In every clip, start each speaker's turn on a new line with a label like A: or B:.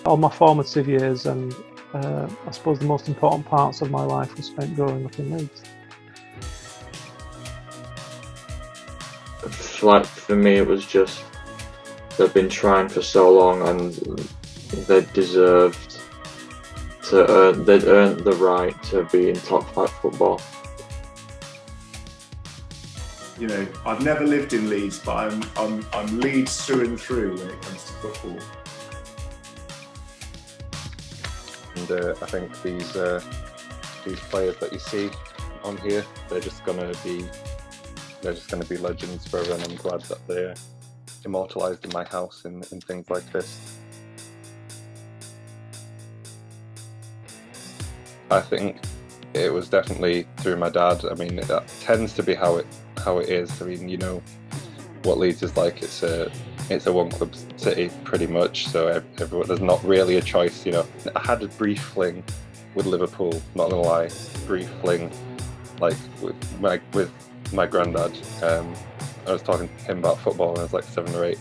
A: All my formative years and I suppose the most important parts of my life were spent growing up in Leeds.
B: Like for me, it was just they've been trying for so long, and they deserved they'd earned the right to be in top flight football.
C: You know, I've never lived in Leeds, but I'm Leeds through and through when it comes to football.
D: And I think these players that you see on here, they're just gonna be legends forever, and I'm glad that they're immortalised in my house in things like this. I think it was definitely through my dad. I mean, that tends to be how it is. I mean, you know what Leeds is like. It's a one club city pretty much. So there's not really a choice. You know, I had a brief fling with Liverpool. Not gonna lie, brief fling, like with my granddad. I was talking to him about football when I was like 7 or 8,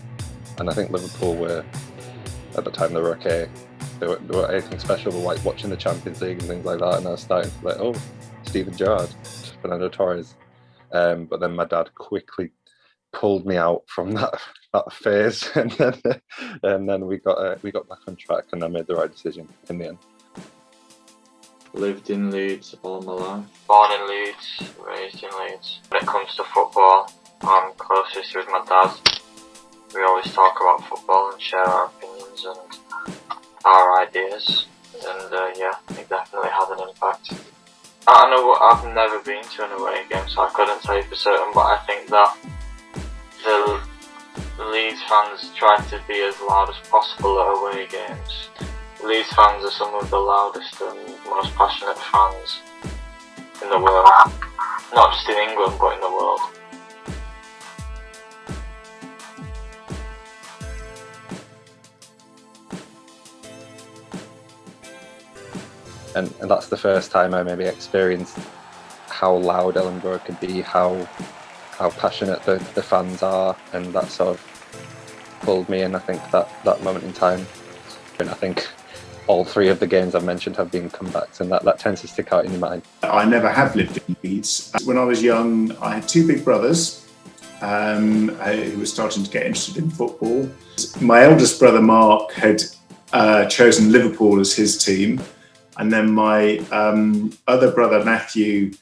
D: and I think Liverpool were at the time they were okay. They were anything special, but like watching the Champions League and things like that, and I was starting to like, oh, Steven Gerrard, Fernando Torres. But then my dad quickly pulled me out from that phase, and then we got back on track, and I made the right decision in the end.
B: Lived in Leeds all my life.
E: Born in Leeds, raised in Leeds. When it comes to football, I'm closest with my dad. We always talk about football and share our opinions and our ideas, and yeah, it definitely had an impact. I know I've never been to an away game, so I couldn't tell you for certain, but I think that the Leeds fans try to be as loud as possible at away games. Leeds fans are some of the loudest and most passionate fans in the world. Not just in England, but in the world.
D: And that's the first time I maybe experienced how loud Ellenborough can be, how passionate the fans are, and that sort of pulled me in. I think that moment in time, and I think all 3 of the games I've mentioned have been comebacks, and that tends to stick out in your mind.
C: I never have lived in Leeds. When I was young, I had 2 big brothers who were starting to get interested in football. My eldest brother Mark had chosen Liverpool as his team, and then my other brother Matthew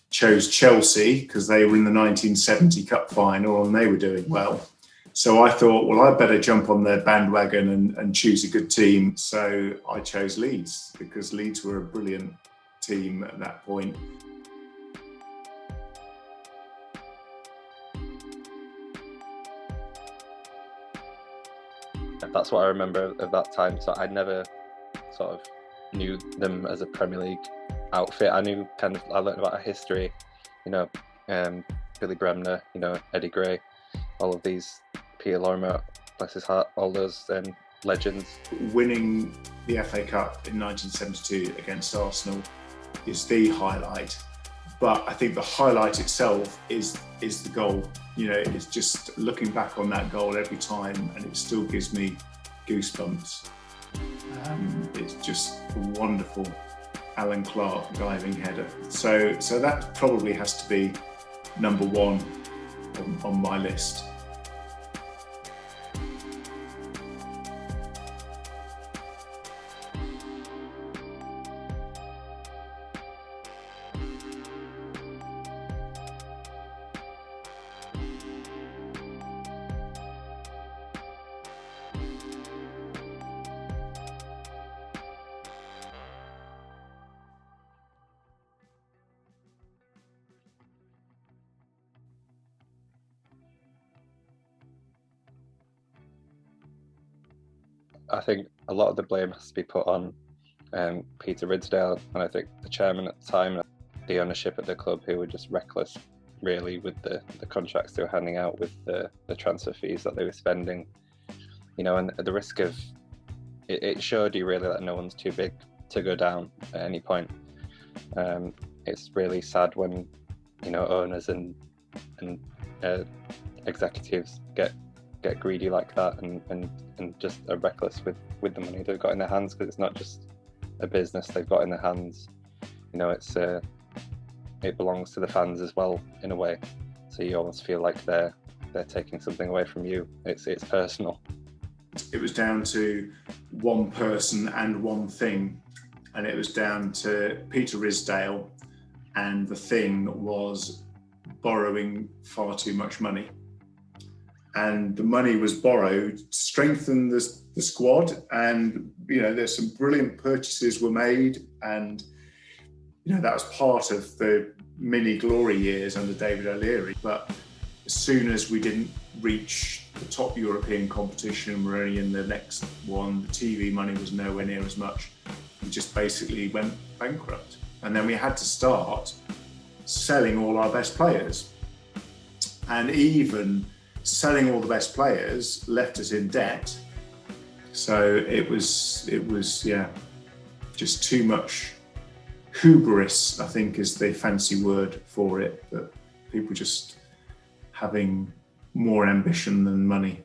C: chose Chelsea because they were in the 1970 Cup final and they were doing well. So I thought, well, I better jump on their bandwagon and choose a good team. So I chose Leeds because Leeds were a brilliant team at that point.
D: That's what I remember of that time. So I never sort of knew them as a Premier League outfit. I learned about a history, you know, Billy Bremner, you know, Eddie Gray, all of these, Peter Lorimer, bless his heart, all those legends.
C: Winning the FA Cup in 1972 against Arsenal is the highlight, but I think the highlight itself is the goal. You know, it's just looking back on that goal every time, and it still gives me goosebumps. It's just a wonderful Alan Clark diving header. So that probably has to be number 1 on my list.
D: I think a lot of the blame has to be put on Peter Ridsdale, and I think the chairman at the time, the ownership at the club, who were just reckless, really, with the contracts they were handing out, with the transfer fees that they were spending, you know, and the risk of it showed you really that no one's too big to go down at any point. It's really sad when, you know, owners and executives get get greedy like that and just are reckless with the money they've got in their hands, because it's not just a business they've got in their hands. You know, it belongs to the fans as well in a way. So you almost feel like they're taking something away from you. It's personal.
C: It was down to one person and one thing, and it was down to Peter Ridsdale, and the thing was borrowing far too much money. And the money was borrowed to strengthen the squad, and there's some brilliant purchases were made, and that was part of the mini glory years under David O'Leary. But as soon as we didn't reach the top European competition, we're only in the next one, the TV money was nowhere near as much. We just basically went bankrupt. And then we had to start selling all our best players. And even selling all the best players left us in debt. So it was just too much hubris, I think is the fancy word for it, that people just having more ambition than money.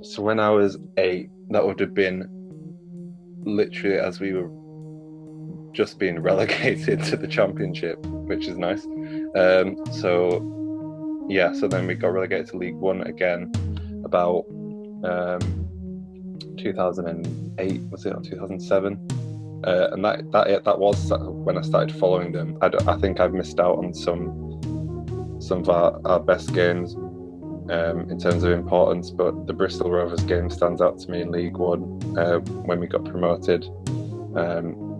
D: So when I was 8, that would have been literally as we were just being relegated to the Championship, which is nice. So then we got relegated to League One again about 2008, was it, or 2007? And that was when I started following them. I think I've missed out on some of our best games in terms of importance, but the Bristol Rovers game stands out to me in League One. When we got promoted,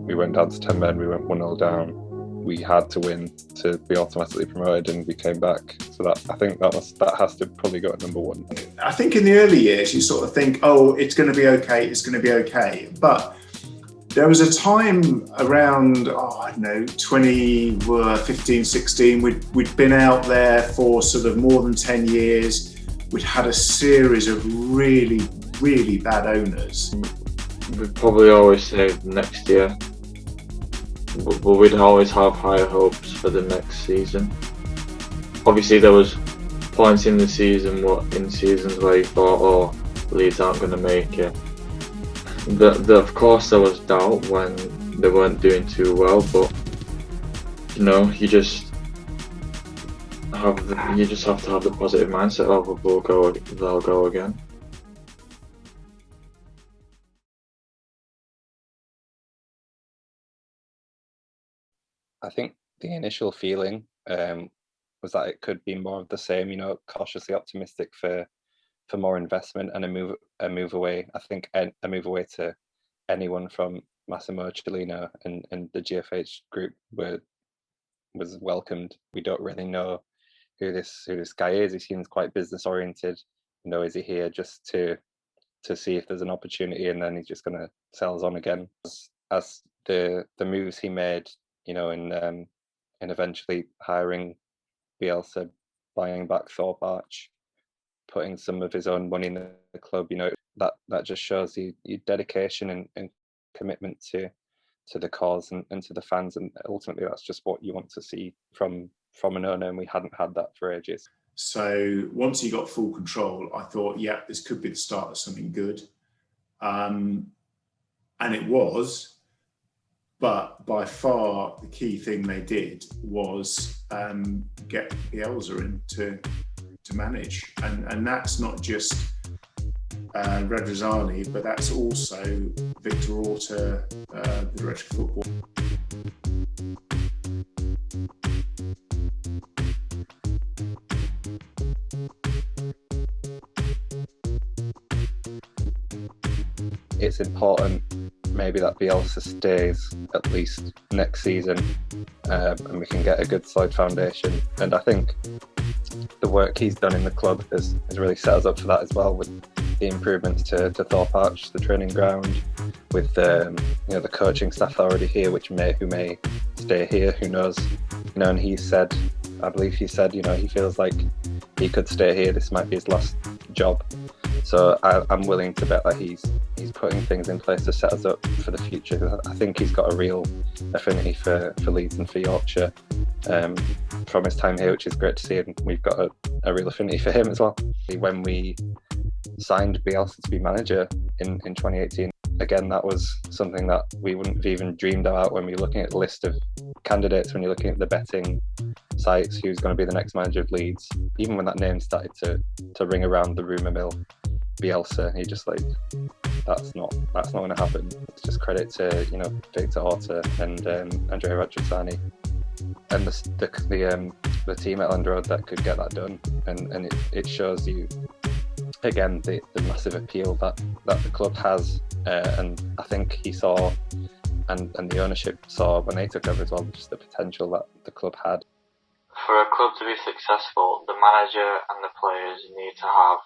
D: we went down to 10 men, we went 1-0 down. We had to win to be automatically promoted, and we came back. So I think that has to probably go at number one.
C: I think in the early years you sort of think, oh, it's going to be okay, it's going to be okay. But there was a time around, 2015, 16, we'd been out there for sort of more than 10 years. We'd had a series of really, really bad owners.
B: We'd probably always say next year. But we'd always have higher hopes for the next season. Obviously there was points in the season, seasons where you thought, oh, Leeds aren't going to make it. Of course there was doubt when they weren't doing too well, but you just have to have the positive mindset of they'll go again.
D: I think the initial feeling was that it could be more of the same, cautiously optimistic for more investment and a move away. I think a move away to anyone from Massimo Cellino and the GFH group was welcomed. We don't really know who this guy is. He seems quite business oriented. Is he here just to see if there's an opportunity, and then he's just going to sell us on again? As the moves he made, and eventually hiring Bielsa, buying back Thorpe Arch, putting some of his own money in the club, that just shows the dedication and commitment to the cause and to the fans, and ultimately that's just what you want to see from an owner, and we hadn't had that for ages.
C: So once he got full control, I thought, yeah, this could be the start of something good, and it was. But by far the key thing they did was get Bielsa in to manage, and that's not just Radrizzani, but that's also Victor Orta, the director of football.
D: It's important maybe that Bielsa stays at least next season, and we can get a good solid foundation. And I think the work he's done in the club has really set us up for that as well, with the improvements to Thorpe Arch, the training ground, with the coaching staff already here, who may stay here, who knows. And I believe he said he feels like he could stay here. This might be his last job So I'm willing to bet that he's putting things in place to set us up for the future. I think he's got a real affinity for Leeds and for Yorkshire from his time here, which is great to see, and we've got a real affinity for him as well. When we signed Bielsa to be manager in 2018, again, that was something that we wouldn't have even dreamed about when we were looking at the list of candidates, when you're looking at the betting sites, who's going to be the next manager of Leeds. Even when that name started to ring around the rumour mill, Bielsa, he just like, that's not going to happen. It's just credit to Victor Orta and Andrea Radrizzani and the team at Elland Road that could get that done, and it shows you again the massive appeal that the club has, and I think he saw and the ownership saw when they took over as well, just the potential that the club had.
E: For a club to be successful, the manager and the players need to have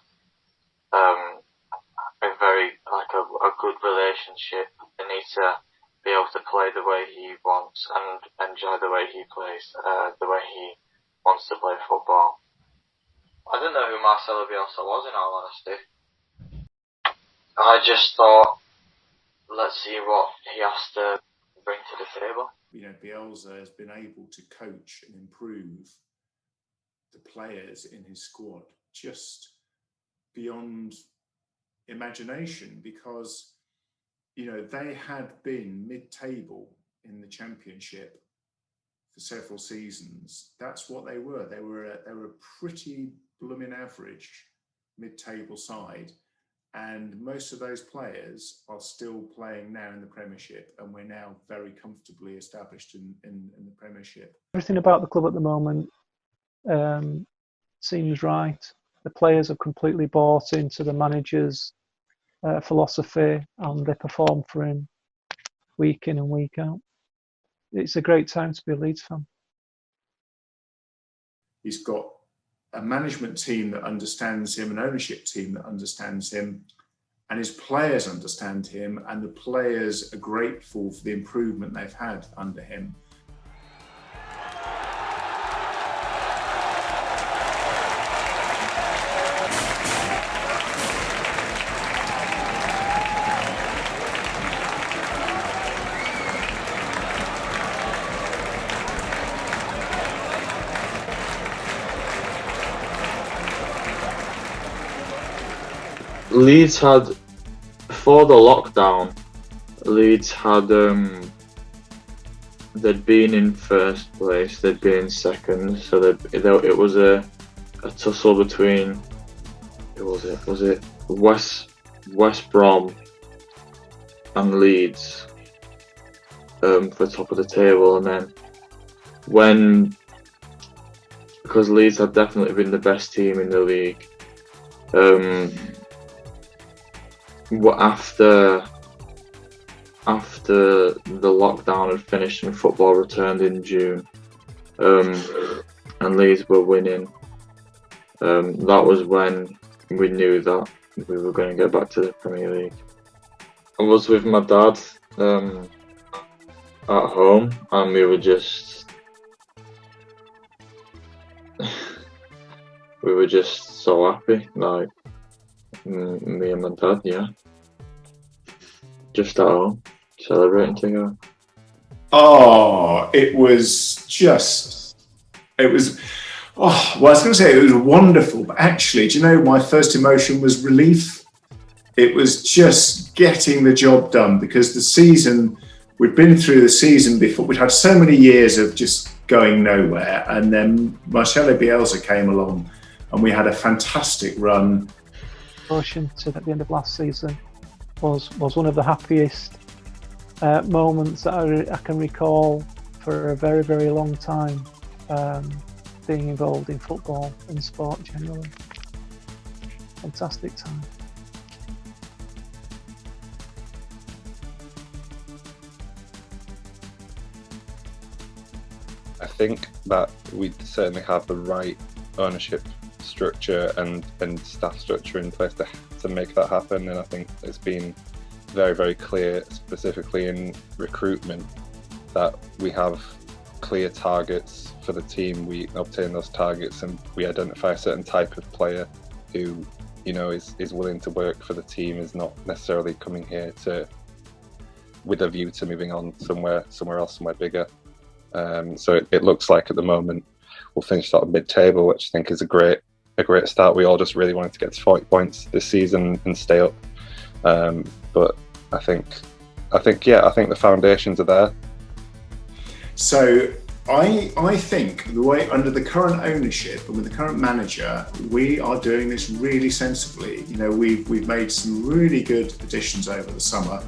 E: a good relationship. They need to be able to play the way he wants and enjoy the way he plays, the way he wants to play football. I didn't know who Marcelo Bielsa was, in all honesty. I just thought, let's see what he has to bring to the table.
C: Bielsa has been able to coach and improve the players in his squad just beyond imagination, because they had been mid-table in the Championship for several seasons. That's what they were. They were a pretty blooming average mid-table side, and most of those players are still playing now in the Premiership, and we're now very comfortably established in the Premiership.
A: Everything about the club at the moment seems right. The players have completely bought into the manager's philosophy, and they perform for him week in and week out. It's a great time to be a Leeds fan.
C: He's got a management team that understands him, an ownership team that understands him, and his players understand him, and the players are grateful for the improvement they've had under him.
B: Leeds had, before the lockdown, they'd been in first place, they'd been in second, so it was a tussle between, who was it? Was it West Brom and Leeds for top of the table, and then because Leeds had definitely been the best team in the league, after the lockdown had finished and football returned in June, and Leeds were winning, that was when we knew that we were going to get back to the Premier League. I was with my dad at home, and we were just so happy, like me and my dad, yeah. Just at home, celebrating together.
C: Oh, I was going to say it was wonderful, but actually, do you know, my first emotion was relief. It was just getting the job done, because we'd been through the season before. We'd had so many years of just going nowhere, and then Marcelo Bielsa came along, and we had a fantastic run.
A: Promotion to at the end of last season was one of the happiest moments that I can recall for a very, very long time, being involved in football and sport generally. Fantastic time.
D: I think that we certainly have the right ownership structure and staff structure in place to make that happen, and I think it's been very, very clear, specifically in recruitment, that we have clear targets for the team. We obtain those targets and we identify a certain type of player who is willing to work for the team, is not necessarily coming here with a view to moving on somewhere else, somewhere bigger. So it looks like at the moment we'll finish sort of mid-table, which I think is a great start. We all just really wanted to get to 40 points this season and stay up. But I think the foundations are there.
C: So I think the way, under the current ownership and with the current manager, we are doing this really sensibly. We've made some really good additions over the summer,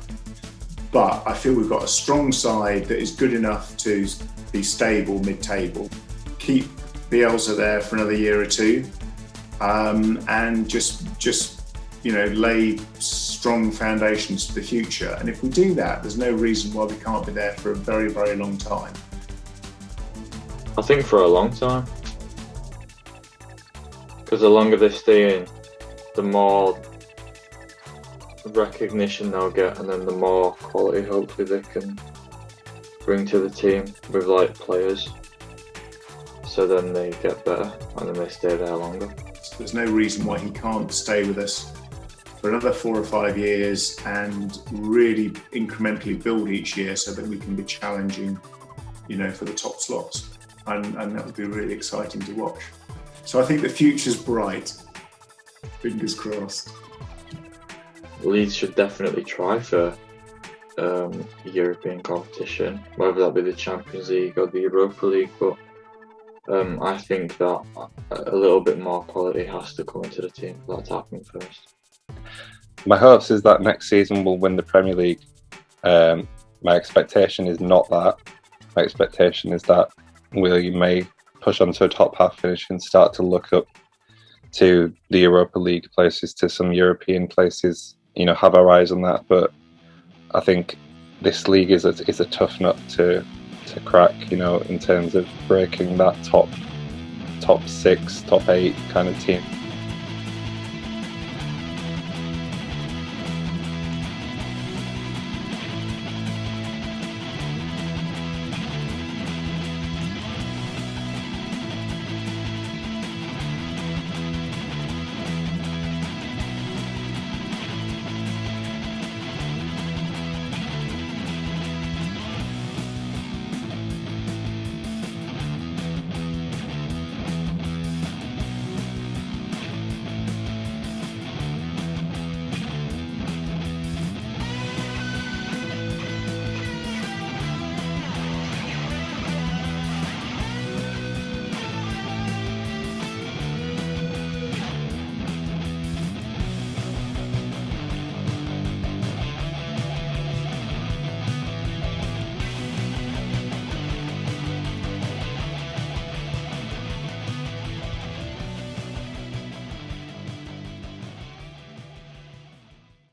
C: but I feel we've got a strong side that is good enough to be stable mid-table. Keep Bielsa there for another year or two, and just lay strong foundations for the future. And if we do that, there's no reason why we can't be there for a very, very long time.
B: I think for a long time, because the longer they stay in, the more recognition they'll get, and then the more quality hopefully they can bring to the team with players. So then they get better, and then they stay there longer.
C: So there's no reason why he can't stay with us for another 4 or 5 years and really incrementally build each year so that we can be challenging, for the top slots. And that would be really exciting to watch. So I think the future's bright. Fingers crossed.
B: Leeds should definitely try for European competition, whether that be the Champions League or the Europa League. But I think that a little bit more quality has to come into the team for that to happen first.
D: My hopes is that next season we'll win the Premier League. My expectation is not that. My expectation is that we may push on to a top half finish and start to look up to the Europa League places, to some European places, have our eyes on that. But I think this league is a tough nut to crack, in terms of breaking that top 6, top 8 kind of team.